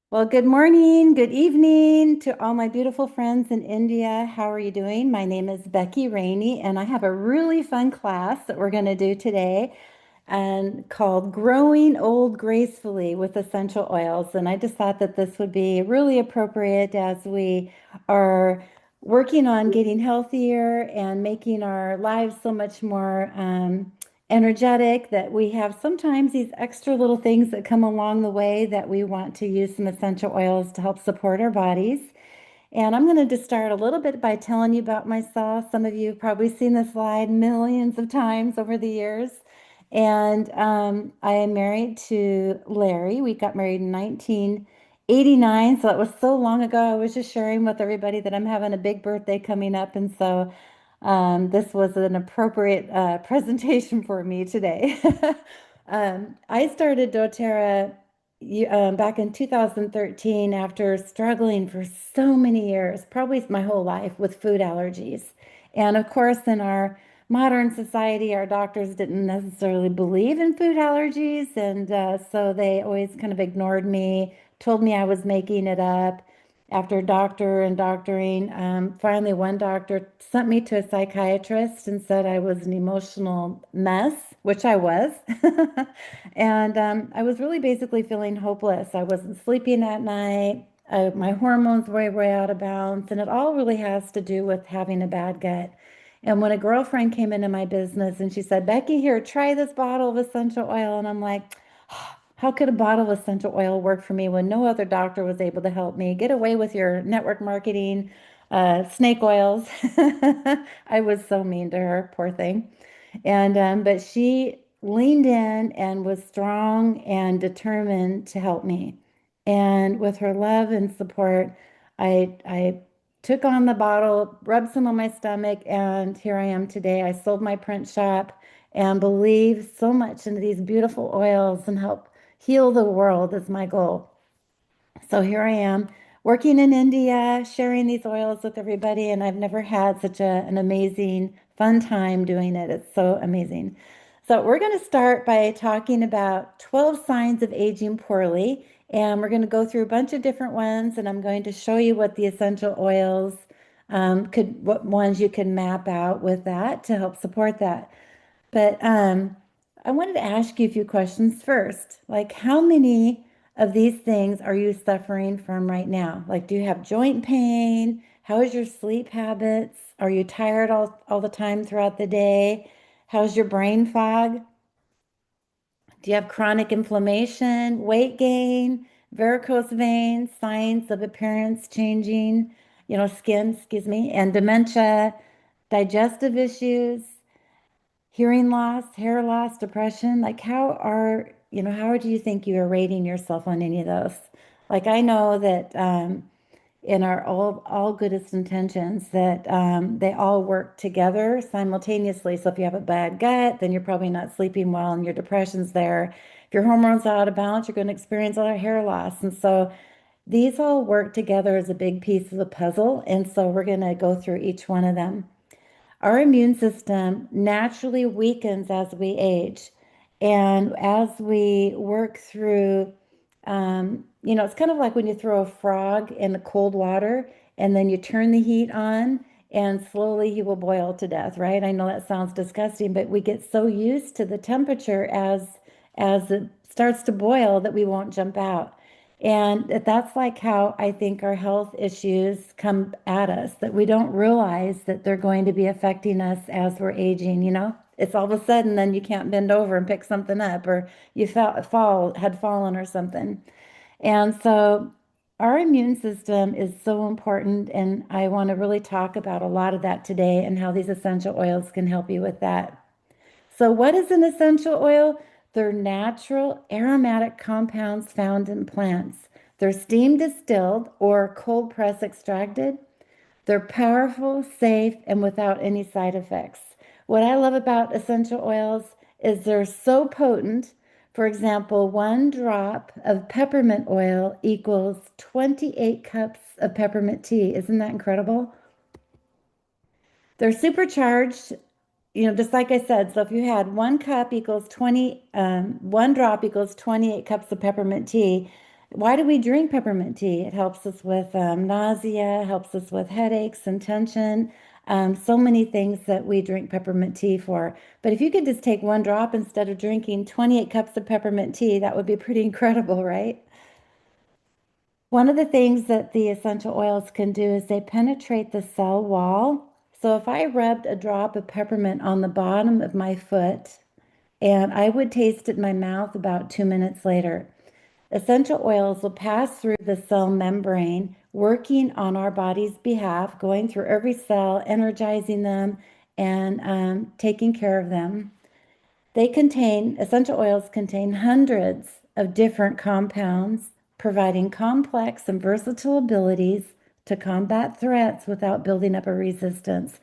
Well, good morning, good evening to all my beautiful friends in India. How are you doing? My name is Becky Raney, and I have a really fun class that we're going to do today and called Growing Old Gracefully with Essential Oils. And I just thought that this would be really appropriate as we are working on getting healthier and making our lives so much more energetic, that we have sometimes these extra little things that come along the way that we want to use some essential oils to help support our bodies. And I'm going to just start a little bit by telling you about myself. Some of you have probably seen this slide millions of times over the years. And I am married to Larry. We got married in 1989, so it was so long ago. I was just sharing with everybody that I'm having a big birthday coming up, and so this was an appropriate presentation for me today. I started doTERRA back in 2013 after struggling for so many years, probably my whole life, with food allergies. And of course, in our modern society, our doctors didn't necessarily believe in food allergies. And so they always kind of ignored me, told me I was making it up. After doctor and doctoring, finally, one doctor sent me to a psychiatrist and said I was an emotional mess, which I was. And I was really basically feeling hopeless. I wasn't sleeping at night. My hormones were way out of balance, and it all really has to do with having a bad gut. And when a girlfriend came into my business and she said, Becky, here, try this bottle of essential oil. And I'm like, how could a bottle of essential oil work for me when no other doctor was able to help me? Get away with your network marketing, snake oils. I was so mean to her, poor thing. And but she leaned in and was strong and determined to help me. And with her love and support, I took on the bottle, rubbed some on my stomach, and here I am today. I sold my print shop and believe so much into these beautiful oils and help heal the world is my goal. So here I am working in India, sharing these oils with everybody, and I've never had such an amazing, fun time doing it. It's so amazing. So we're going to start by talking about 12 signs of aging poorly, and we're going to go through a bunch of different ones, and I'm going to show you what the essential oils what ones you can map out with that to help support that. But I wanted to ask you a few questions first. Like, how many of these things are you suffering from right now? Like, do you have joint pain? How is your sleep habits? Are you tired all the time throughout the day? How's your brain fog? Do you have chronic inflammation, weight gain, varicose veins, signs of appearance changing, skin, excuse me, and dementia, digestive issues? Hearing loss, hair loss, depression, like how do you think you are rating yourself on any of those? Like I know that in our all goodest intentions that they all work together simultaneously. So if you have a bad gut, then you're probably not sleeping well and your depression's there. If your hormones are out of balance, you're going to experience a lot of hair loss. And so these all work together as a big piece of the puzzle. And so we're going to go through each one of them. Our immune system naturally weakens as we age. And as we work through, it's kind of like when you throw a frog in the cold water and then you turn the heat on and slowly he will boil to death, right? I know that sounds disgusting, but we get so used to the temperature as it starts to boil that we won't jump out. And that's like how I think our health issues come at us, that we don't realize that they're going to be affecting us as we're aging. It's all of a sudden then you can't bend over and pick something up, or you had fallen or something. And so our immune system is so important, and I want to really talk about a lot of that today and how these essential oils can help you with that. So, what is an essential oil? They're natural aromatic compounds found in plants. They're steam distilled or cold press extracted. They're powerful, safe, and without any side effects. What I love about essential oils is they're so potent. For example, 1 drop of peppermint oil equals 28 cups of peppermint tea. Isn't that incredible? They're supercharged, just like I said. So if you had 1 cup equals 20, 1 drop equals 28 cups of peppermint tea. Why do we drink peppermint tea? It helps us with nausea, helps us with headaches and tension. So many things that we drink peppermint tea for. But if you could just take one drop instead of drinking 28 cups of peppermint tea, that would be pretty incredible, right? One of the things that the essential oils can do is they penetrate the cell wall. So if I rubbed a drop of peppermint on the bottom of my foot and I would taste it in my mouth about 2 minutes later, essential oils will pass through the cell membrane, working on our body's behalf, going through every cell, energizing them, and taking care of them. Essential oils contain hundreds of different compounds, providing complex and versatile abilities to combat threats without building up a resistance.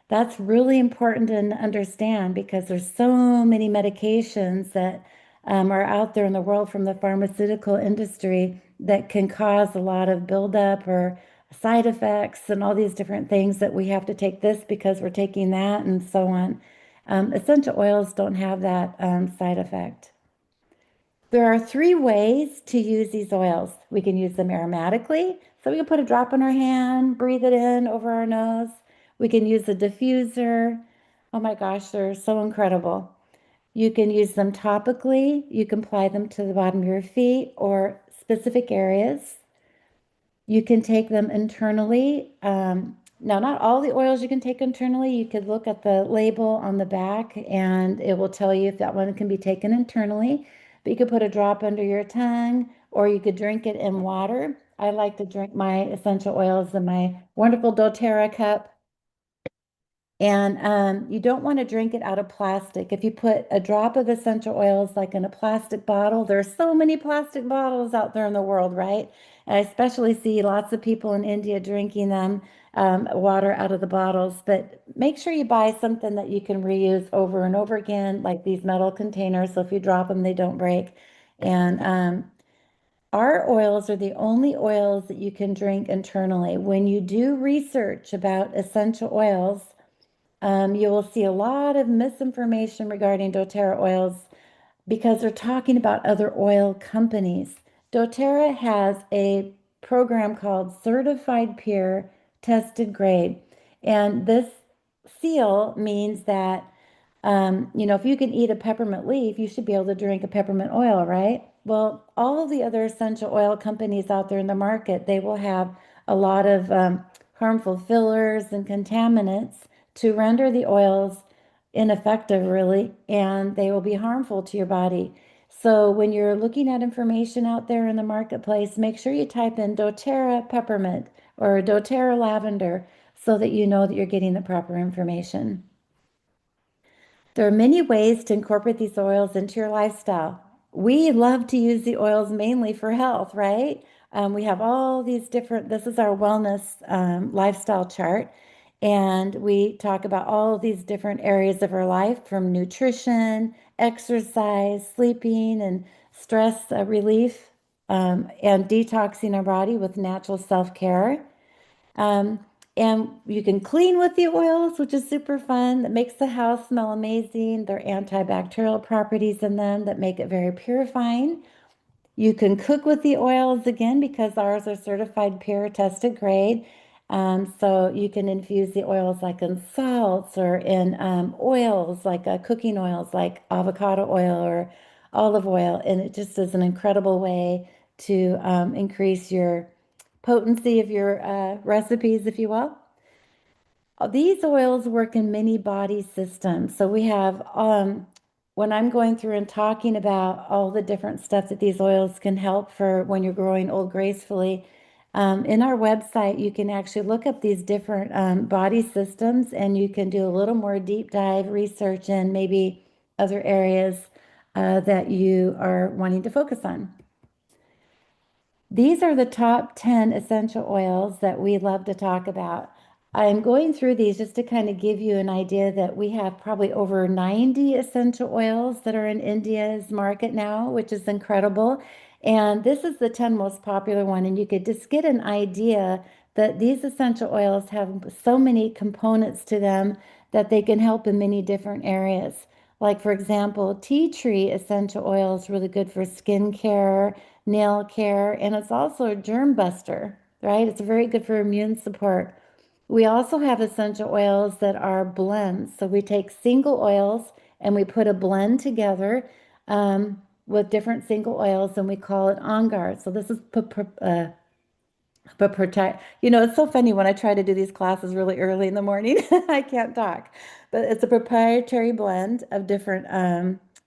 That's really important to understand because there's so many medications that are out there in the world from the pharmaceutical industry that can cause a lot of buildup or side effects and all these different things that we have to take this because we're taking that and so on. Essential oils don't have that side effect. There are three ways to use these oils. We can use them aromatically, so we can put a drop in our hand, breathe it in over our nose. We can use a diffuser. Oh my gosh, they're so incredible. You can use them topically. You can apply them to the bottom of your feet or specific areas. You can take them internally. Now, not all the oils you can take internally. You could look at the label on the back and it will tell you if that one can be taken internally. But you could put a drop under your tongue or you could drink it in water. I like to drink my essential oils in my wonderful doTERRA cup. And you don't want to drink it out of plastic. If you put a drop of essential oils like in a plastic bottle, there are so many plastic bottles out there in the world, right? And I especially see lots of people in India drinking them, water out of the bottles. But make sure you buy something that you can reuse over and over again, like these metal containers. So if you drop them, they don't break. And our oils are the only oils that you can drink internally. When you do research about essential oils, you will see a lot of misinformation regarding doTERRA oils because they're talking about other oil companies. doTERRA has a program called Certified Pure Tested Grade. And this seal means that, if you can eat a peppermint leaf, you should be able to drink a peppermint oil, right? Well, all of the other essential oil companies out there in the market, they will have a lot of harmful fillers and contaminants to render the oils ineffective, really, and they will be harmful to your body. So when you're looking at information out there in the marketplace, make sure you type in doTERRA peppermint or doTERRA lavender so that you know that you're getting the proper information. There are many ways to incorporate these oils into your lifestyle. We love to use the oils mainly for health, right? We have all these different, this is our wellness lifestyle chart. And we talk about all these different areas of our life from nutrition, exercise, sleeping, and stress relief, and detoxing our body with natural self-care. Um, and you can clean with the oils, which is super fun. That makes the house smell amazing. There are antibacterial properties in them that make it very purifying. You can cook with the oils again because ours are certified pure tested grade. So you can infuse the oils like in salts or in oils like cooking oils like avocado oil or olive oil. And it just is an incredible way to increase your potency of your recipes, if you will. These oils work in many body systems. So we have, when I'm going through and talking about all the different stuff that these oils can help for when you're growing old gracefully, in our website, you can actually look up these different body systems and you can do a little more deep dive research in maybe other areas that you are wanting to focus on. These are the top 10 essential oils that we love to talk about. I'm going through these just to kind of give you an idea that we have probably over 90 essential oils that are in India's market now, which is incredible. And this is the 10 most popular one. And you could just get an idea that these essential oils have so many components to them that they can help in many different areas. Like, for example, tea tree essential oil is really good for skin care. nail care, and it's also a germ buster, right? It's very good for immune support. We also have essential oils that are blends. So we take single oils and we put a blend together with different single oils, and we call it On Guard. So this is but protect, it's so funny when I try to do these classes really early in the morning, I can't talk. But it's a proprietary blend of different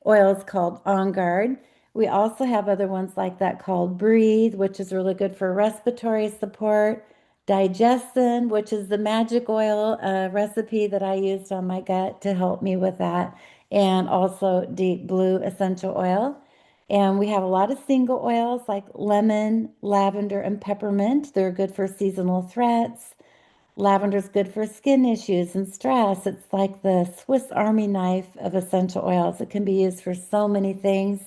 oils called On Guard. We also have other ones like that called Breathe, which is really good for respiratory support. Digestion, which is the magic oil recipe that I used on my gut to help me with that. And also Deep Blue essential oil. And we have a lot of single oils like lemon, lavender, and peppermint. They're good for seasonal threats. Lavender's good for skin issues and stress. It's like the Swiss Army knife of essential oils. It can be used for so many things.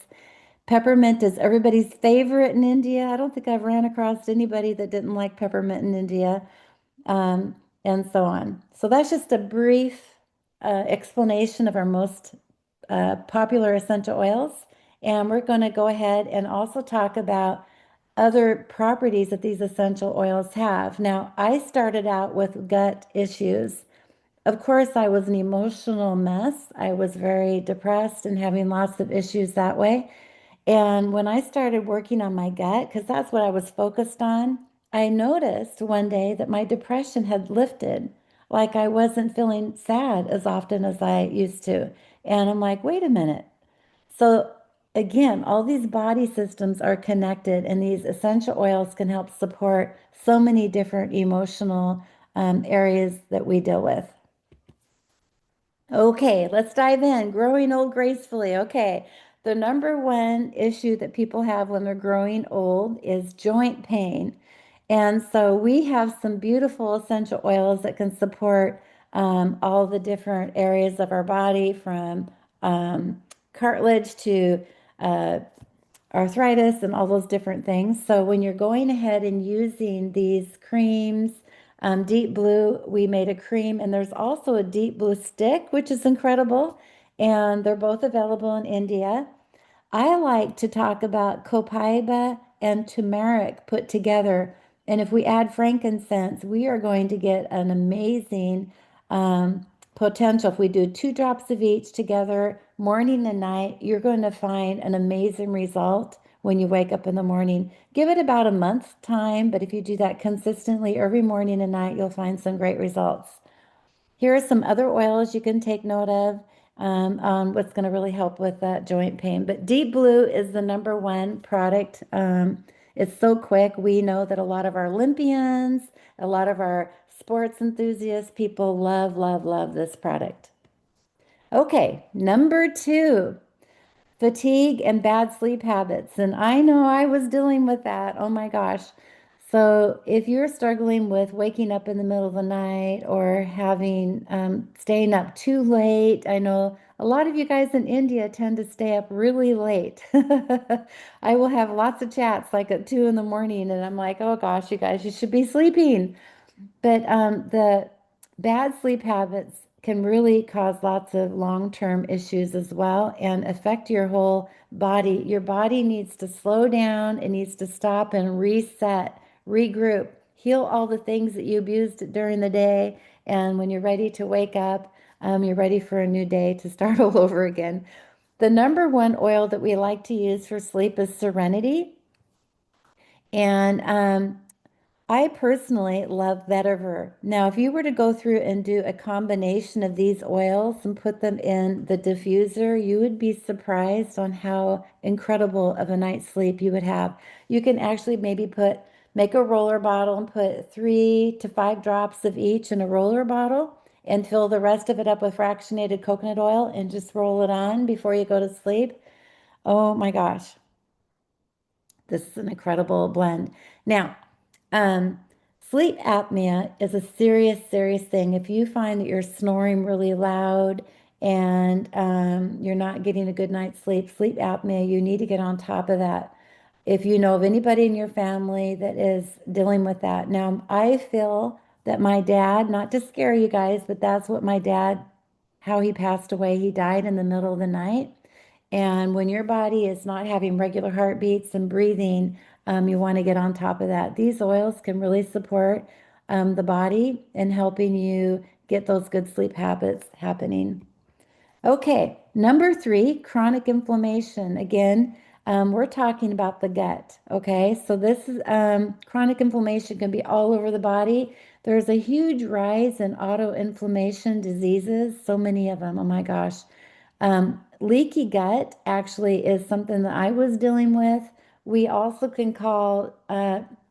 Peppermint is everybody's favorite in India. I don't think I've ran across anybody that didn't like peppermint in India, um, and so on. So that's just a brief explanation of our most popular essential oils. And we're going to go ahead and also talk about other properties that these essential oils have. Now, I started out with gut issues. Of course, I was an emotional mess. I was very depressed and having lots of issues that way. And when I started working on my gut, because that's what I was focused on, I noticed one day that my depression had lifted. Like I wasn't feeling sad as often as I used to. And I'm like, wait a minute. So again, all these body systems are connected, and these essential oils can help support so many different emotional areas that we deal with. Okay, let's dive in. Growing old gracefully. Okay, the number one issue that people have when they're growing old is joint pain. And so we have some beautiful essential oils that can support all the different areas of our body from cartilage to uh, arthritis and all those different things. So when you're going ahead and using these creams, Deep Blue, we made a cream, and there's also a Deep Blue stick, which is incredible. And they're both available in India. I like to talk about copaiba and turmeric put together. And if we add frankincense, we are going to get an amazing potential. If we do 2 drops of each together, morning and night, you're going to find an amazing result when you wake up in the morning. Give it about a month's time, but if you do that consistently every morning and night, you'll find some great results. Here are some other oils you can take note of on what's going to really help with that joint pain. But Deep Blue is the number one product. It's so quick. We know that a lot of our Olympians, a lot of our sports enthusiasts, people love, love, love this product. Okay, number two, fatigue and bad sleep habits. And I know I was dealing with that. Oh my gosh. So if you're struggling with waking up in the middle of the night or having staying up too late, I know a lot of you guys in India tend to stay up really late. I will have lots of chats like at 2 in the morning, and I'm like, oh gosh, you guys, you should be sleeping. But the bad sleep habits can really cause lots of long-term issues as well and affect your whole body. Your body needs to slow down, it needs to stop and reset, regroup, heal all the things that you abused during the day. And when you're ready to wake up, you're ready for a new day to start all over again. The number one oil that we like to use for sleep is Serenity. And I personally love vetiver. Now, if you were to go through and do a combination of these oils and put them in the diffuser, you would be surprised on how incredible of a night's sleep you would have. You can actually maybe make a roller bottle and put 3 to 5 drops of each in a roller bottle and fill the rest of it up with fractionated coconut oil and just roll it on before you go to sleep. Oh my gosh, this is an incredible blend. Now, um, sleep apnea is a serious, serious thing. If you find that you're snoring really loud and you're not getting a good night's sleep, sleep apnea, you need to get on top of that. If you know of anybody in your family that is dealing with that. Now, I feel that my dad, not to scare you guys, but that's what my dad, how he passed away. He died in the middle of the night. And when your body is not having regular heartbeats and breathing, you want to get on top of that. These oils can really support the body in helping you get those good sleep habits happening. Okay, number three, chronic inflammation. Again, we're talking about the gut. Okay, so this is chronic inflammation can be all over the body. There's a huge rise in autoinflammation diseases, so many of them. Oh my gosh. Leaky gut actually is something that I was dealing with. We also can call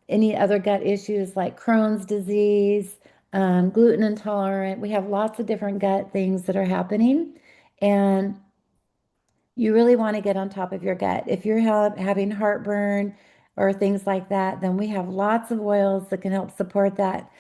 any other gut issues like Crohn's disease, gluten intolerant. We have lots of different gut things that are happening. And you really want to get on top of your gut. If you're having heartburn or things like that, then we have lots of oils that can help support that.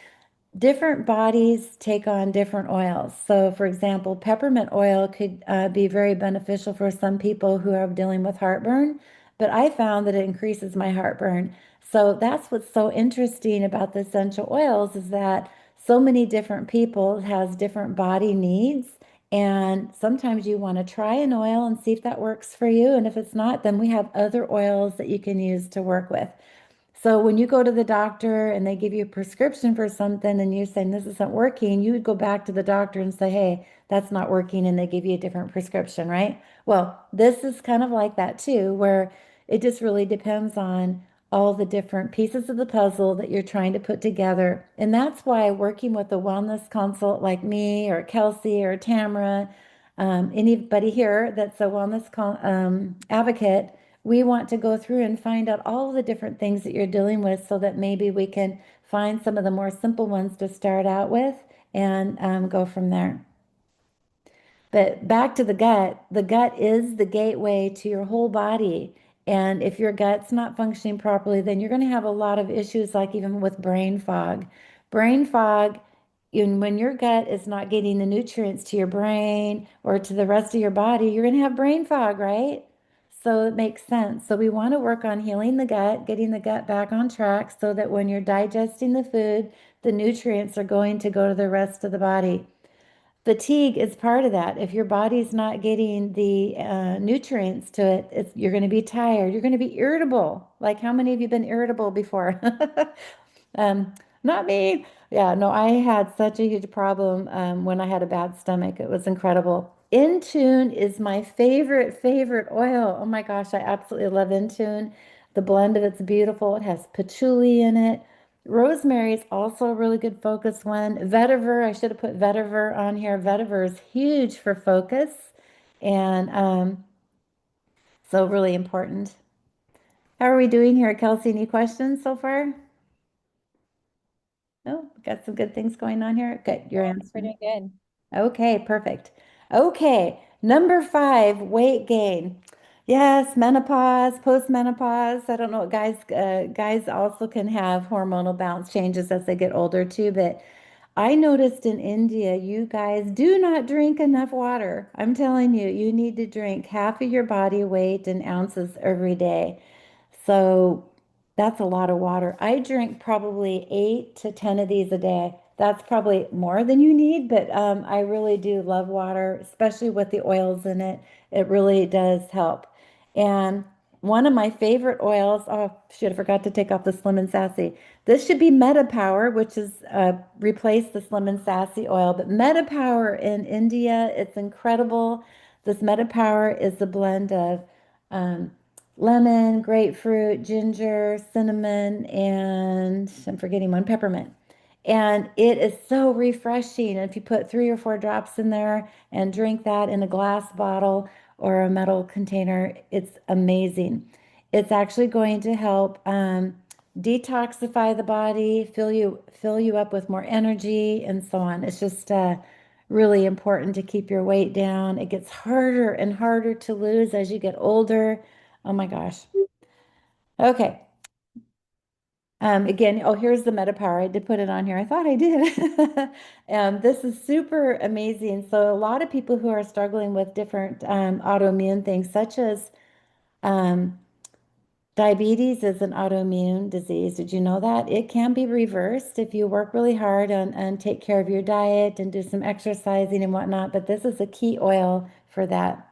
Different bodies take on different oils. So, for example, peppermint oil could be very beneficial for some people who are dealing with heartburn, but I found that it increases my heartburn. So that's what's so interesting about the essential oils is that so many different people has different body needs. And sometimes you want to try an oil and see if that works for you. And if it's not, then we have other oils that you can use to work with. So when you go to the doctor and they give you a prescription for something and you're saying this isn't working, you would go back to the doctor and say, hey, that's not working, and they give you a different prescription, right? Well, this is kind of like that too, where it just really depends on all the different pieces of the puzzle that you're trying to put together. And that's why working with a wellness consult like me or Kelsey or Tamara, anybody here that's a wellness advocate, we want to go through and find out all the different things that you're dealing with so that maybe we can find some of the more simple ones to start out with and go from there. But back to the gut is the gateway to your whole body. And if your gut's not functioning properly, then you're going to have a lot of issues, like even with brain fog. Brain fog, when your gut is not getting the nutrients to your brain or to the rest of your body, you're going to have brain fog, right? So it makes sense. So we want to work on healing the gut, getting the gut back on track so that when you're digesting the food, the nutrients are going to go to the rest of the body. Fatigue is part of that. If your body's not getting the nutrients to it, you're going to be tired. You're going to be irritable. Like, how many of you been irritable before? Not me. Yeah, no, I had such a huge problem when I had a bad stomach. It was incredible. Intune is my favorite oil. Oh my gosh, I absolutely love Intune. The blend of it's beautiful. It has patchouli in it. Rosemary is also a really good focus one. Vetiver, I should have put vetiver on here. Vetiver is huge for focus, and so really important. How are we doing here, Kelsey? Any questions so far? Oh, got some good things going on here. Good, you're answering. Pretty good. Okay, perfect. Okay, number five, weight gain. Yes, menopause, postmenopause. I don't know, guys also can have hormonal balance changes as they get older too, but I noticed in India, you guys do not drink enough water. I'm telling you, you need to drink half of your body weight in ounces every day. So that's a lot of water. I drink probably 8 to 10 of these a day. That's probably more than you need, but I really do love water, especially with the oils in it. It really does help. And one of my favorite oils, oh, shoot, I forgot to take off the Slim and Sassy. This should be Meta Power, which is replace the Slim and Sassy oil. But Meta Power in India, it's incredible. This Meta Power is a blend of um, lemon, grapefruit, ginger, cinnamon, and I'm forgetting one, peppermint. And it is so refreshing. And if you put 3 or 4 drops in there and drink that in a glass bottle or a metal container, it's amazing. It's actually going to help detoxify the body, fill you up with more energy, and so on. It's just really important to keep your weight down. It gets harder and harder to lose as you get older. Oh my gosh. Okay. Again, oh, here's the MetaPower. I did put it on here. I thought I did. This is super amazing. So a lot of people who are struggling with different autoimmune things, such as um, diabetes is an autoimmune disease. Did you know that? It can be reversed if you work really hard and take care of your diet and do some exercising and whatnot. But this is a key oil for that.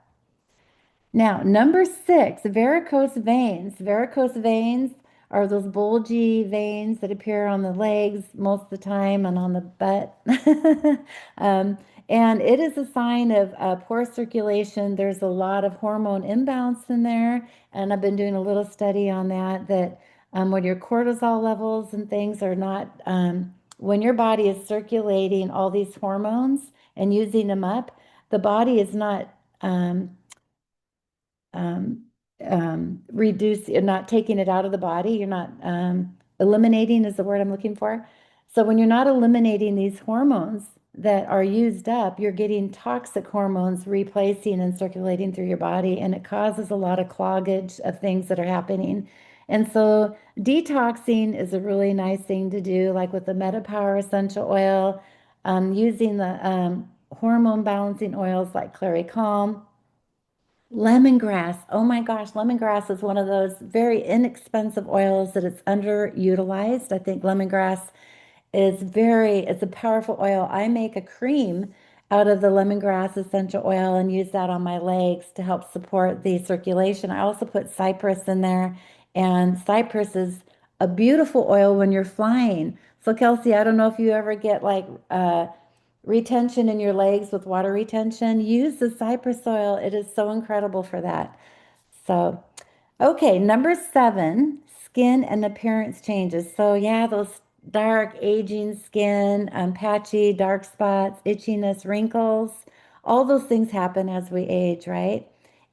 Now, number six, varicose veins. Varicose veins are those bulgy veins that appear on the legs most of the time and on the butt. Um, and it is a sign of poor circulation. There's a lot of hormone imbalance in there. And I've been doing a little study on that, when your cortisol levels and things are not, when your body is circulating all these hormones and using them up, the body is not um, reduce, you're not taking it out of the body. You're not eliminating is the word I'm looking for. So when you're not eliminating these hormones that are used up, you're getting toxic hormones replacing and circulating through your body, and it causes a lot of cloggage of things that are happening. And so detoxing is a really nice thing to do, like with the MetaPower essential oil, using the hormone balancing oils like Clary Calm. Lemongrass. Oh my gosh, lemongrass is one of those very inexpensive oils that it's underutilized. I think lemongrass it's a powerful oil. I make a cream out of the lemongrass essential oil and use that on my legs to help support the circulation. I also put cypress in there, and cypress is a beautiful oil when you're flying. So Kelsey, I don't know if you ever get like retention in your legs with water retention, use the cypress oil. It is so incredible for that. So, okay, number seven, skin and appearance changes. So, yeah, those dark, aging skin, patchy, dark spots, itchiness, wrinkles, all those things happen as we age, right?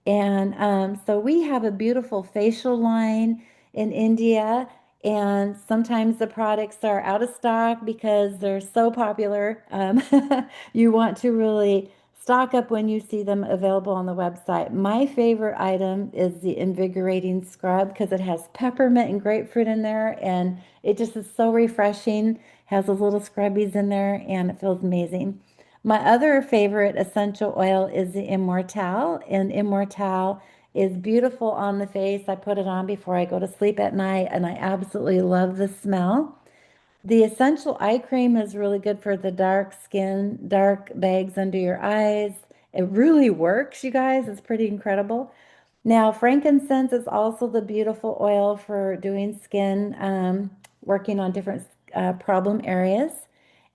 And so we have a beautiful facial line in India, and sometimes the products are out of stock because they're so popular. You want to really stock up when you see them available on the website. My favorite item is the invigorating scrub because it has peppermint and grapefruit in there, and it just is so refreshing. Has those little scrubbies in there, and it feels amazing. My other favorite essential oil is the Immortelle, and Immortelle is beautiful on the face. I put it on before I go to sleep at night, and I absolutely love the smell. The essential eye cream is really good for the dark skin, dark bags under your eyes. It really works, you guys. It's pretty incredible. Now, frankincense is also the beautiful oil for doing skin, working on different problem areas.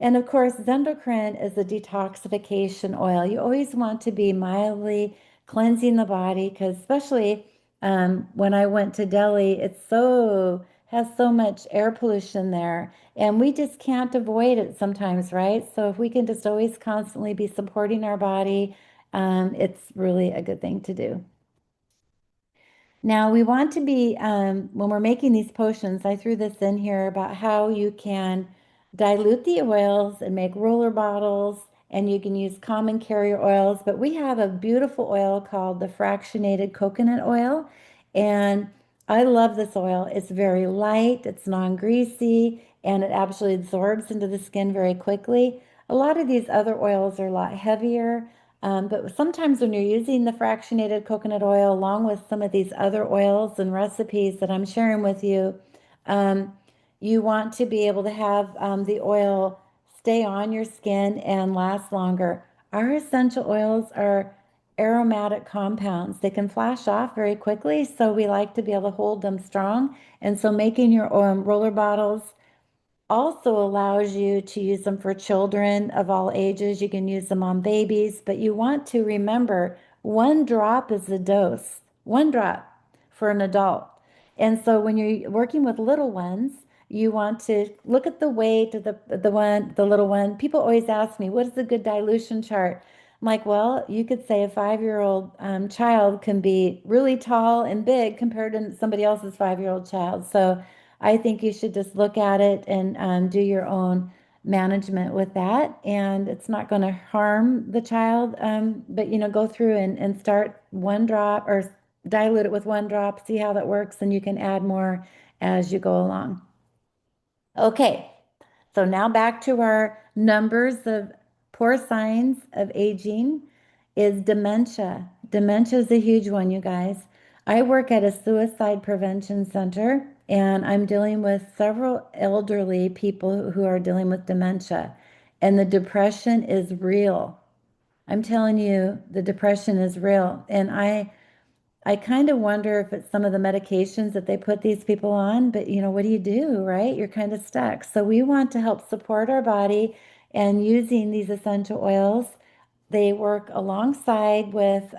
And of course, Zendocrine is a detoxification oil. You always want to be mildly cleansing the body because, especially when I went to Delhi, it's so has so much air pollution there, and we just can't avoid it sometimes, right? So if we can just always constantly be supporting our body, it's really a good thing to do. Now we want to be, when we're making these potions, I threw this in here about how you can dilute the oils and make roller bottles, and you can use common carrier oils, but we have a beautiful oil called the fractionated coconut oil. And I love this oil. It's very light, it's non-greasy, and it actually absorbs into the skin very quickly. A lot of these other oils are a lot heavier. But sometimes when you're using the fractionated coconut oil along with some of these other oils and recipes that I'm sharing with you, um, you want to be able to have the oil stay on your skin and last longer. Our essential oils are aromatic compounds. They can flash off very quickly, so we like to be able to hold them strong. And so making your roller bottles also allows you to use them for children of all ages. You can use them on babies, but you want to remember one drop is the dose, one drop for an adult. And so when you're working with little ones, you want to look at the weight of the little one. People always ask me, what is a good dilution chart? I'm like, well, you could say a 5-year-old child can be really tall and big compared to somebody else's 5-year-old child. So I think you should just look at it and do your own management with that. And it's not going to harm the child, but go through and start one drop or dilute it with one drop, see how that works, and you can add more as you go along. Okay, so now back to our numbers of poor signs of aging is dementia. Dementia is a huge one, you guys. I work at a suicide prevention center, and I'm dealing with several elderly people who are dealing with dementia, and the depression is real. I'm telling you, the depression is real. And I kind of wonder if it's some of the medications that they put these people on, but what do you do, right? You're kind of stuck. So we want to help support our body and using these essential oils. They work alongside with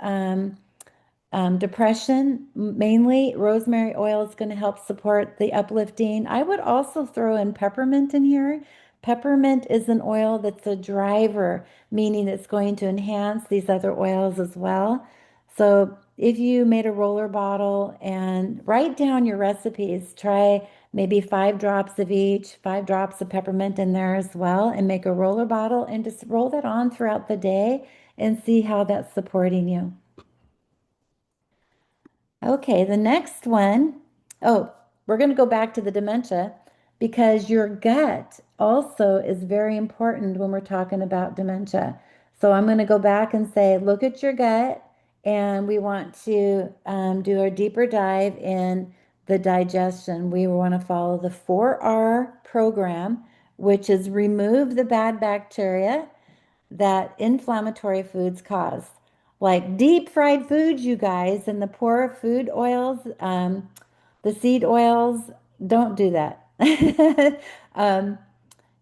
depression, mainly rosemary oil is going to help support the uplifting. I would also throw in peppermint in here. Peppermint is an oil that's a driver, meaning it's going to enhance these other oils as well. So if you made a roller bottle and write down your recipes, try maybe 5 drops of each, 5 drops of peppermint in there as well, and make a roller bottle and just roll that on throughout the day and see how that's supporting you. Okay, the next one. Oh, we're going to go back to the dementia because your gut also is very important when we're talking about dementia. So I'm going to go back and say, look at your gut, and we want to do a deeper dive in the digestion. We want to follow the 4R program, which is remove the bad bacteria that inflammatory foods cause. Like deep fried foods, you guys, and the poor food oils, the seed oils, don't do that. um,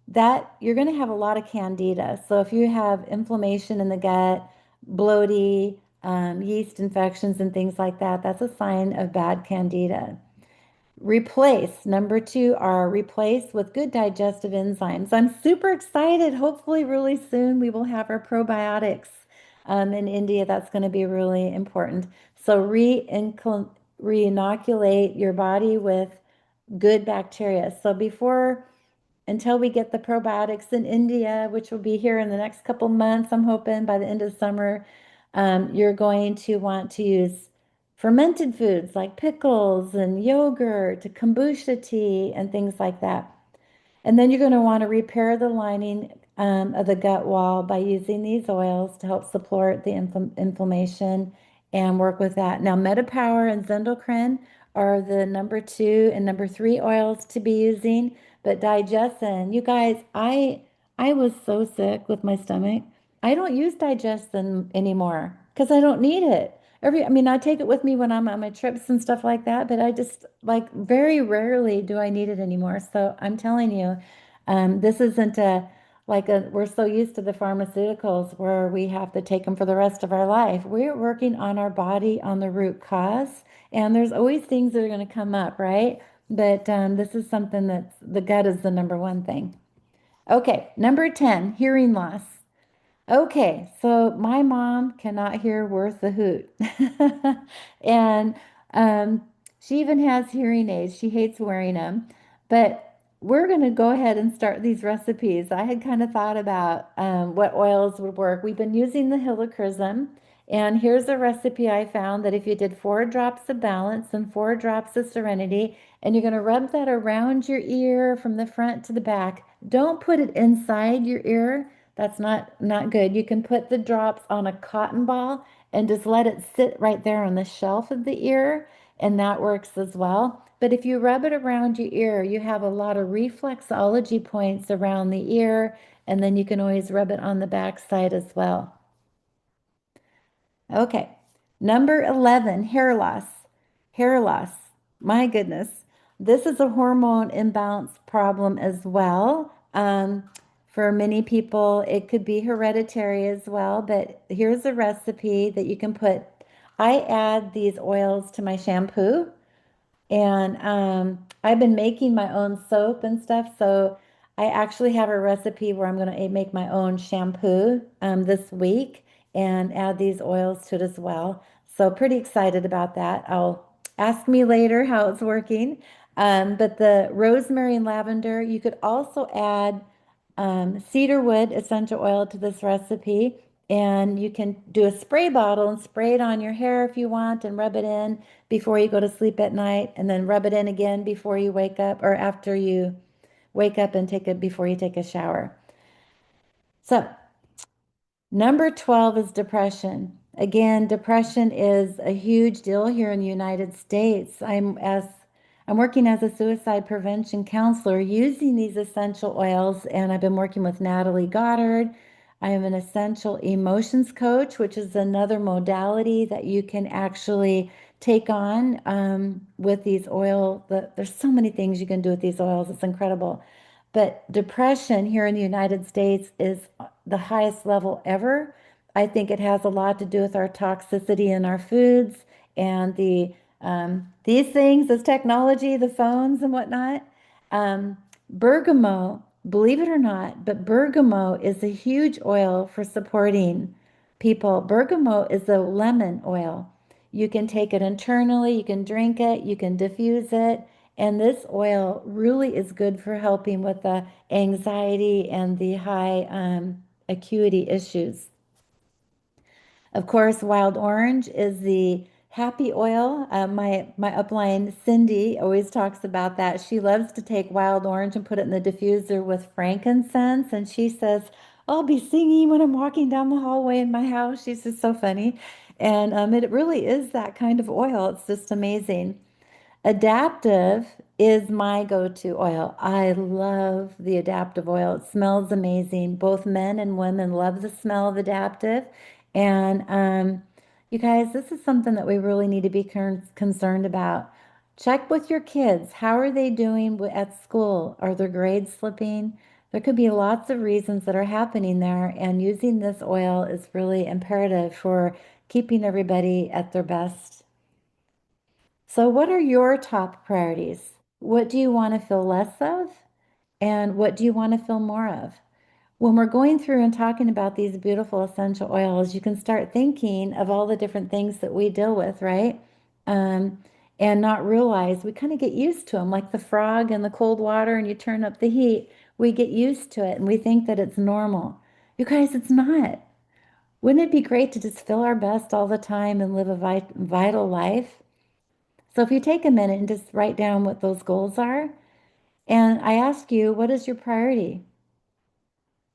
that you're going to have a lot of candida. So if you have inflammation in the gut, bloating, yeast infections, and things like that, that's a sign of bad candida. Replace, number 2 are replace with good digestive enzymes. I'm super excited. Hopefully, really soon we will have our probiotics in India. That's going to be really important. So, re-inoculate your body with good bacteria. So, until we get the probiotics in India, which will be here in the next couple months, I'm hoping by the end of summer, you're going to want to use fermented foods like pickles and yogurt, kombucha tea, and things like that. And then you're going to want to repair the lining of the gut wall by using these oils to help support the inflammation and work with that. Now, MetaPower and Zendocrine are the number 2 and number 3 oils to be using. But digestion, you guys, I was so sick with my stomach. I don't use digestion anymore because I don't need it. I mean, I take it with me when I'm on my trips and stuff like that, but I just like very rarely do I need it anymore. So I'm telling you, this isn't we're so used to the pharmaceuticals where we have to take them for the rest of our life. We're working on our body on the root cause, and there's always things that are going to come up, right? But this is something that's the gut is the number 1 thing. Okay, number 10, hearing loss. Okay, so my mom cannot hear worth a hoot. And um, she even has hearing aids. She hates wearing them. But we're going to go ahead and start these recipes. I had kind of thought about what oils would work. We've been using the helichrysum. And here's a recipe I found that if you did 4 drops of balance and 4 drops of serenity, and you're going to rub that around your ear from the front to the back. Don't put it inside your ear. That's not good. You can put the drops on a cotton ball and just let it sit right there on the shelf of the ear, and that works as well. But if you rub it around your ear, you have a lot of reflexology points around the ear, and then you can always rub it on the back side as well. Okay, number 11, hair loss. Hair loss. My goodness. This is a hormone imbalance problem as well. For many people, it could be hereditary as well, but here's a recipe that you can put. I add these oils to my shampoo, and I've been making my own soap and stuff. So I actually have a recipe where I'm going to make my own shampoo this week and add these oils to it as well. So pretty excited about that. I'll ask me later how it's working. But the rosemary and lavender, you could also add cedarwood essential oil to this recipe. And you can do a spray bottle and spray it on your hair if you want and rub it in before you go to sleep at night, and then rub it in again before you wake up or after you wake up and take it before you take a shower. So, number 12 is depression. Again, depression is a huge deal here in the United States. I'm working as a suicide prevention counselor using these essential oils, and I've been working with Natalie Goddard. I am an essential emotions coach, which is another modality that you can actually take on with these there's so many things you can do with these oils. It's incredible. But depression here in the United States is the highest level ever. I think it has a lot to do with our toxicity in our foods and these things, this technology, the phones and whatnot. Bergamot, believe it or not, but bergamot is a huge oil for supporting people. Bergamot is a lemon oil. You can take it internally, you can drink it, you can diffuse it. And this oil really is good for helping with the anxiety and the high acuity issues. Of course, wild orange is the happy oil. My upline Cindy always talks about that. She loves to take wild orange and put it in the diffuser with frankincense, and she says, "I'll be singing when I'm walking down the hallway in my house." She's just so funny, and it really is that kind of oil. It's just amazing. Adaptive is my go-to oil. I love the adaptive oil. It smells amazing. Both men and women love the smell of adaptive. And you guys, this is something that we really need to be concerned about. Check with your kids. How are they doing at school? Are their grades slipping? There could be lots of reasons that are happening there, and using this oil is really imperative for keeping everybody at their best. So, what are your top priorities? What do you want to feel less of? And what do you want to feel more of? When we're going through and talking about these beautiful essential oils, you can start thinking of all the different things that we deal with, right? Um, and not realize we kind of get used to them, like the frog in the cold water, and you turn up the heat. We get used to it and we think that it's normal. You guys, it's not. Wouldn't it be great to just feel our best all the time and live a vital life? So if you take a minute and just write down what those goals are, and I ask you, what is your priority?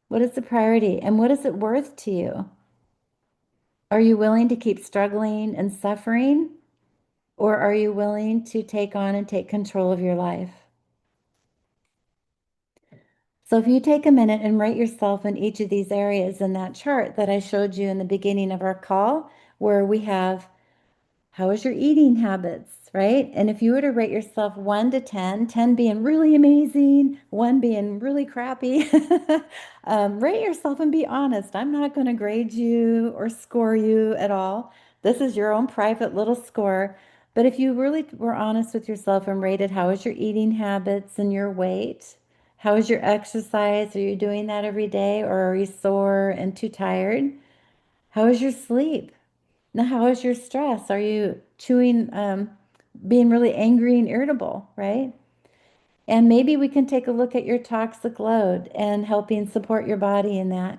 What is the priority and what is it worth to you? Are you willing to keep struggling and suffering, or are you willing to take on and take control of your life? So if you take a minute and rate yourself in each of these areas in that chart that I showed you in the beginning of our call, where we have how is your eating habits, right? And if you were to rate yourself 1 to 10, 10 being really amazing, 1 being really crappy, rate yourself and be honest. I'm not going to grade you or score you at all. This is your own private little score. But if you really were honest with yourself and rated how is your eating habits and your weight, how is your exercise? Are you doing that every day or are you sore and too tired? How is your sleep? Now, how is your stress? Are you being really angry and irritable, right? And maybe we can take a look at your toxic load and helping support your body in that.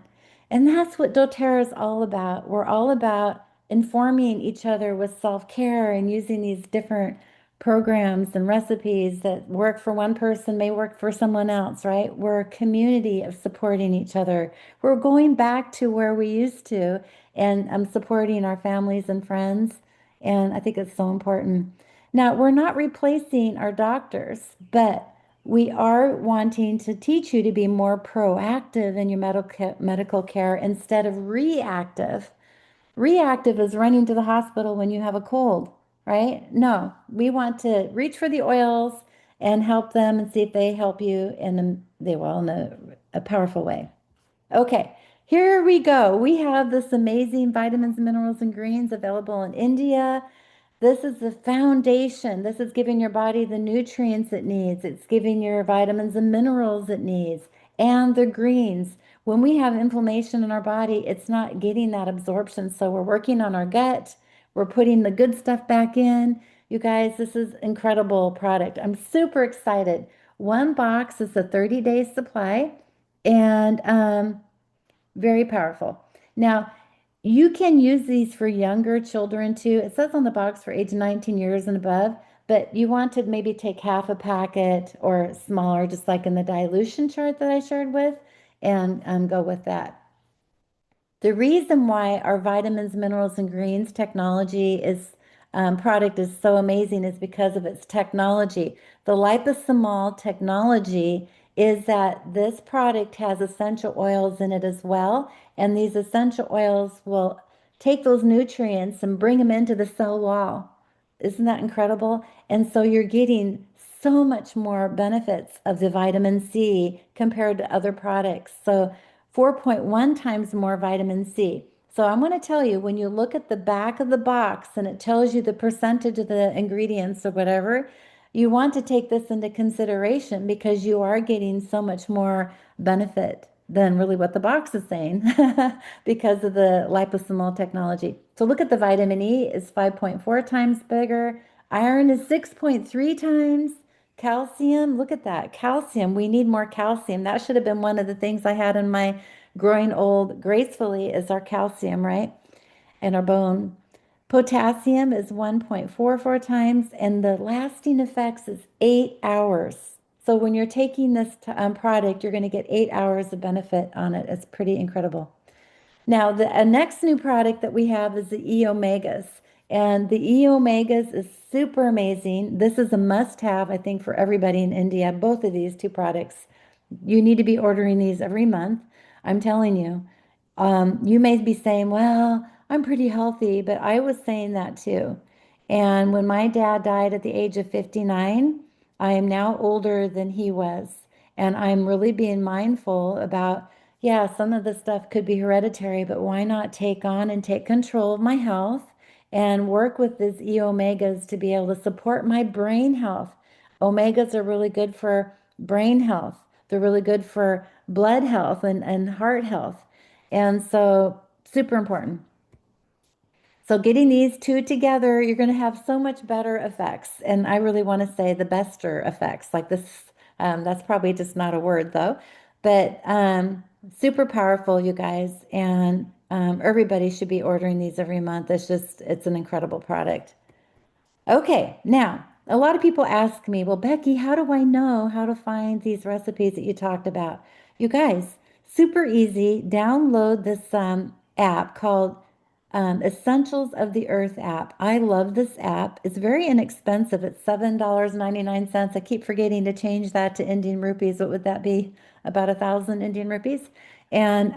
And that's what doTERRA is all about. We're all about informing each other with self-care and using these different programs and recipes that work for one person may work for someone else, right? We're a community of supporting each other. We're going back to where we used to and supporting our families and friends. And I think it's so important. Now, we're not replacing our doctors, but we are wanting to teach you to be more proactive in your medical care instead of reactive. Reactive is running to the hospital when you have a cold, right? No, we want to reach for the oils and help them and see if they help you in a powerful way. Okay, here we go. We have this amazing vitamins, minerals, and greens available in India. This is the foundation. This is giving your body the nutrients it needs. It's giving your vitamins and minerals it needs and the greens. When we have inflammation in our body, it's not getting that absorption. So we're working on our gut. We're putting the good stuff back in. You guys, this is incredible product. I'm super excited. One box is a 30-day supply and very powerful. Now, you can use these for younger children too. It says on the box for age 19 years and above, but you want to maybe take half a packet or smaller, just like in the dilution chart that I shared with, and go with that. The reason why our vitamins, minerals, and greens technology is product is so amazing is because of its technology. The liposomol technology is that this product has essential oils in it as well, and these essential oils will take those nutrients and bring them into the cell wall. Isn't that incredible? And so you're getting so much more benefits of the vitamin C compared to other products. So 4.1 times more vitamin C. So I'm going to tell you, when you look at the back of the box and it tells you the percentage of the ingredients or whatever, you want to take this into consideration because you are getting so much more benefit than really what the box is saying because of the liposomal technology. So look at the vitamin E is 5.4 times bigger. Iron is 6.3 times. Calcium, look at that. Calcium, we need more calcium. That should have been one of the things I had in my growing old gracefully is our calcium, right? And our bone. Potassium is 1.44 times, and the lasting effects is 8 hours. So when you're taking this product, you're going to get 8 hours of benefit on it. It's pretty incredible. Now, the next new product that we have is the E Omegas. And the E Omegas is super amazing. This is a must-have, I think, for everybody in India. Both of these two products. You need to be ordering these every month. I'm telling you. You may be saying, well, I'm pretty healthy, but I was saying that too. And when my dad died at the age of 59, I am now older than he was. And I'm really being mindful about, yeah, some of the stuff could be hereditary, but why not take on and take control of my health and work with these E omegas to be able to support my brain health? Omegas are really good for brain health. They're really good for blood health and heart health. And so, super important. So, getting these two together, you're going to have so much better effects. And I really want to say the bester effects. Like this, that's probably just not a word though, but super powerful, you guys. And everybody should be ordering these every month. It's an incredible product. Okay, now a lot of people ask me, well, Becky, how do I know how to find these recipes that you talked about? You guys, super easy. Download this app called Essentials of the Earth app. I love this app. It's very inexpensive. It's $7.99. I keep forgetting to change that to Indian rupees. What would that be? About 1,000 Indian rupees. And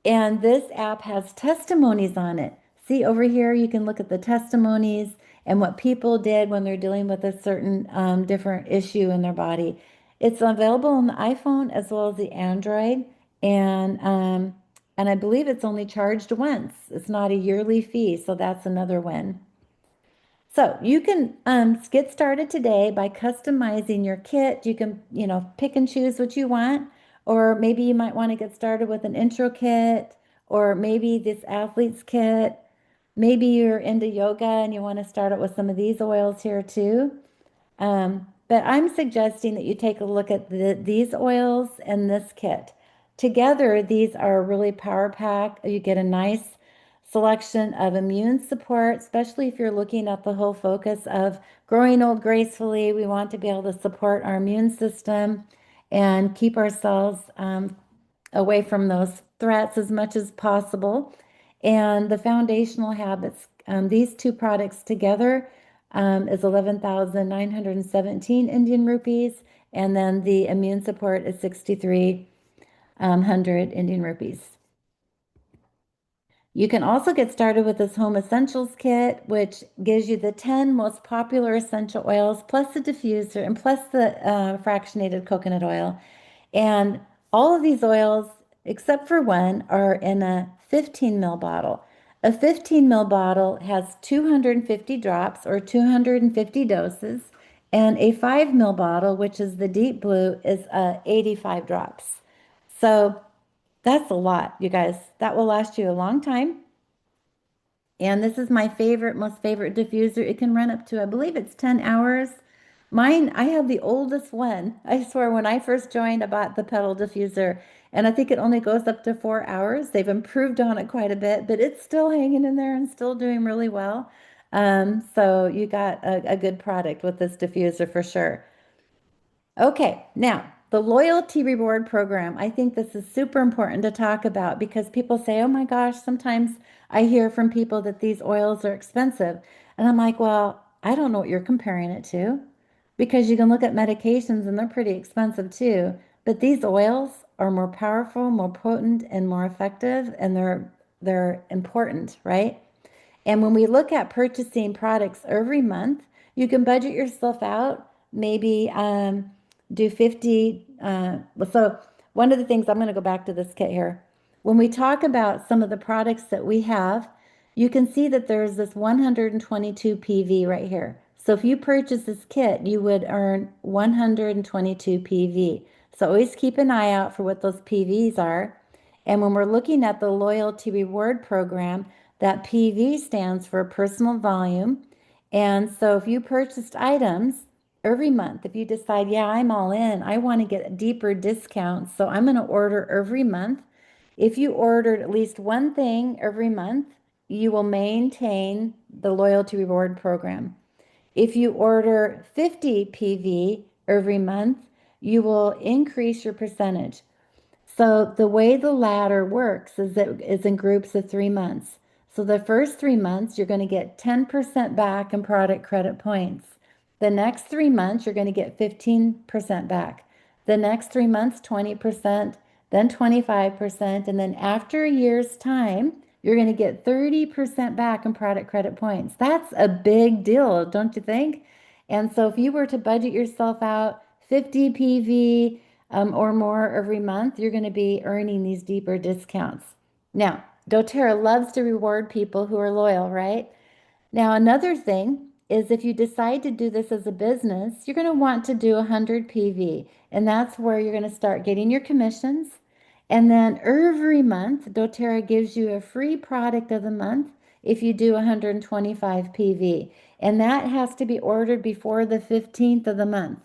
this app has testimonies on it. See over here, you can look at the testimonies and what people did when they're dealing with a certain different issue in their body. It's available on the iPhone as well as the Android, and I believe it's only charged once. It's not a yearly fee, so that's another win. So you can get started today by customizing your kit. You can, pick and choose what you want, or maybe you might want to get started with an intro kit, or maybe this athlete's kit. Maybe you're into yoga and you want to start out with some of these oils here too. But I'm suggesting that you take a look at these oils and this kit. Together, these are really power pack. You get a nice selection of immune support, especially if you're looking at the whole focus of growing old gracefully. We want to be able to support our immune system and keep ourselves away from those threats as much as possible. And the foundational habits, these two products together is 11,917 Indian rupees. And then the immune support is 6,300 Indian rupees. You can also get started with this Home Essentials Kit, which gives you the 10 most popular essential oils, plus the diffuser, and plus the fractionated coconut oil. And all of these oils, except for one, are in a 15 ml bottle. A 15 ml bottle has 250 drops or 250 doses, and a 5 ml bottle, which is the deep blue, is 85 drops. So that's a lot, you guys. That will last you a long time. And this is my favorite, most favorite diffuser. It can run up to, I believe it's 10 hours. Mine, I have the oldest one. I swear, when I first joined, I bought the pedal diffuser, and I think it only goes up to 4 hours. They've improved on it quite a bit, but it's still hanging in there and still doing really well. So you got a good product with this diffuser for sure. Okay, now the loyalty reward program. I think this is super important to talk about because people say, oh my gosh, sometimes I hear from people that these oils are expensive. And I'm like, well, I don't know what you're comparing it to because you can look at medications and they're pretty expensive too. But these oils are more powerful, more potent, and more effective, and they're important, right? And when we look at purchasing products every month, you can budget yourself out, maybe do 50. So one of the things, I'm going to go back to this kit here. When we talk about some of the products that we have, you can see that there's this 122 PV right here. So if you purchase this kit, you would earn 122 PV. So always keep an eye out for what those PVs are. And when we're looking at the loyalty reward program, that PV stands for personal volume. And so if you purchased items every month, if you decide, yeah, I'm all in, I want to get deeper discounts, so I'm going to order every month. If you ordered at least one thing every month, you will maintain the loyalty reward program. If you order 50 PV every month, you will increase your percentage. So the way the ladder works is that it's in groups of 3 months. So the first 3 months, you're going to get 10% back in product credit points. The next 3 months, you're going to get 15% back. The next 3 months, 20%, then 25%. And then after a year's time, you're going to get 30% back in product credit points. That's a big deal, don't you think? And so if you were to budget yourself out 50 PV, or more every month, you're going to be earning these deeper discounts. Now, doTERRA loves to reward people who are loyal, right? Now, another thing is if you decide to do this as a business, you're going to want to do 100 PV, and that's where you're going to start getting your commissions. And then every month, doTERRA gives you a free product of the month if you do 125 PV, and that has to be ordered before the 15th of the month.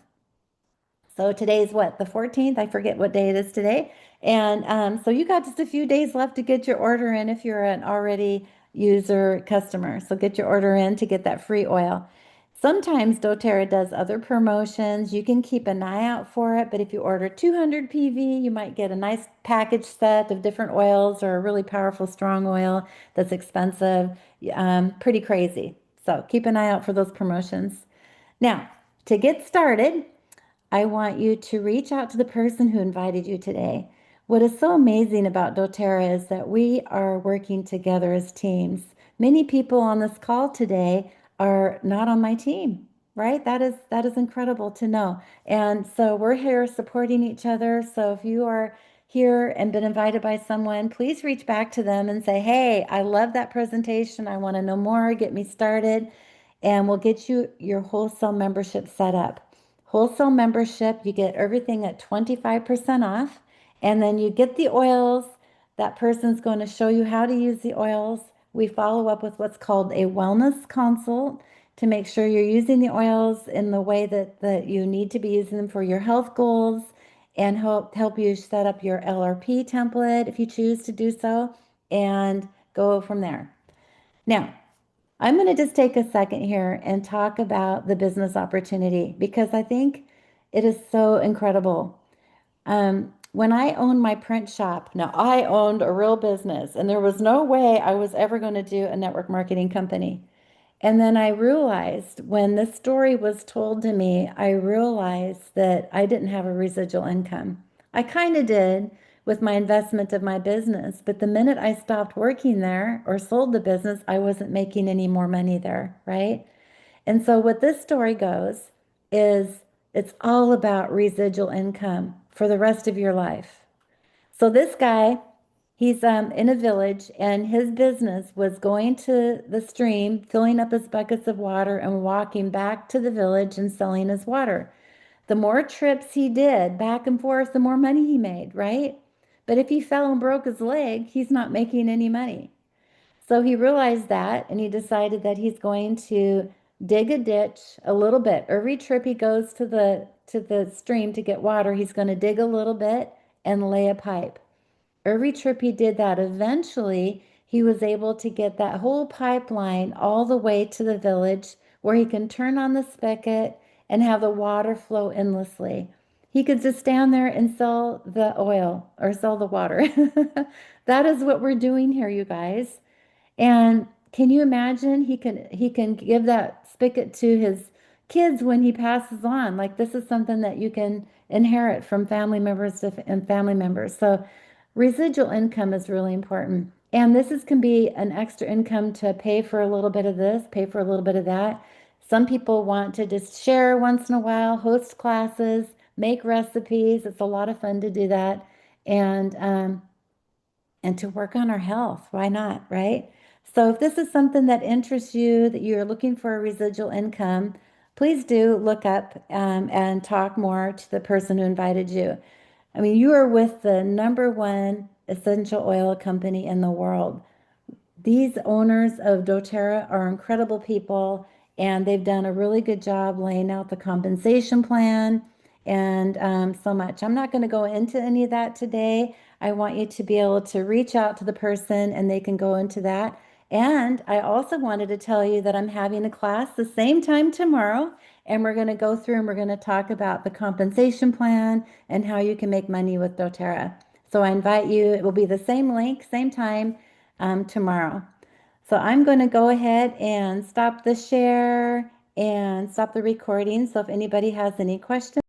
So today's what, the 14th? I forget what day it is today. And so you got just a few days left to get your order in if you're an already user customer. So get your order in to get that free oil. Sometimes doTERRA does other promotions. You can keep an eye out for it, but if you order 200 PV, you might get a nice package set of different oils or a really powerful strong oil that's expensive. Pretty crazy. So keep an eye out for those promotions. Now, to get started, I want you to reach out to the person who invited you today. What is so amazing about doTERRA is that we are working together as teams. Many people on this call today are not on my team, right? That is incredible to know. And so we're here supporting each other. So if you are here and been invited by someone, please reach back to them and say, hey, I love that presentation. I want to know more. Get me started. And we'll get you your wholesale membership set up. Wholesale membership, you get everything at 25% off, and then you get the oils. That person's going to show you how to use the oils. We follow up with what's called a wellness consult to make sure you're using the oils in the way that you need to be using them for your health goals, and help you set up your LRP template if you choose to do so, and go from there. Now, I'm going to just take a second here and talk about the business opportunity because I think it is so incredible. When I owned my print shop, now I owned a real business and there was no way I was ever going to do a network marketing company. And then I realized when this story was told to me, I realized that I didn't have a residual income. I kind of did with my investment of my business, but the minute I stopped working there or sold the business, I wasn't making any more money there, right? And so what this story goes is it's all about residual income for the rest of your life. So this guy, he's in a village, and his business was going to the stream, filling up his buckets of water, and walking back to the village and selling his water. The more trips he did back and forth, the more money he made, right? But if he fell and broke his leg, he's not making any money. So he realized that, and he decided that he's going to dig a ditch a little bit. Every trip he goes to the stream to get water, he's going to dig a little bit and lay a pipe. Every trip he did that, eventually he was able to get that whole pipeline all the way to the village where he can turn on the spigot and have the water flow endlessly. He could just stand there and sell the oil or sell the water. That is what we're doing here, you guys. And can you imagine he can give that spigot to his kids when he passes on? Like this is something that you can inherit from family members and family members. So residual income is really important. And can be an extra income to pay for a little bit of this, pay for a little bit of that. Some people want to just share once in a while, host classes, make recipes. It's a lot of fun to do that. And and to work on our health. Why not, right? So if this is something that interests you, that you're looking for a residual income, please do look up and talk more to the person who invited you. I mean, you are with the #1 essential oil company in the world. These owners of doTERRA are incredible people, and they've done a really good job laying out the compensation plan and so much. I'm not going to go into any of that today. I want you to be able to reach out to the person and they can go into that. And I also wanted to tell you that I'm having a class the same time tomorrow, and we're going to go through and we're going to talk about the compensation plan and how you can make money with doTERRA. So I invite you, it will be the same link, same time tomorrow. So I'm going to go ahead and stop the share and stop the recording. So if anybody has any questions,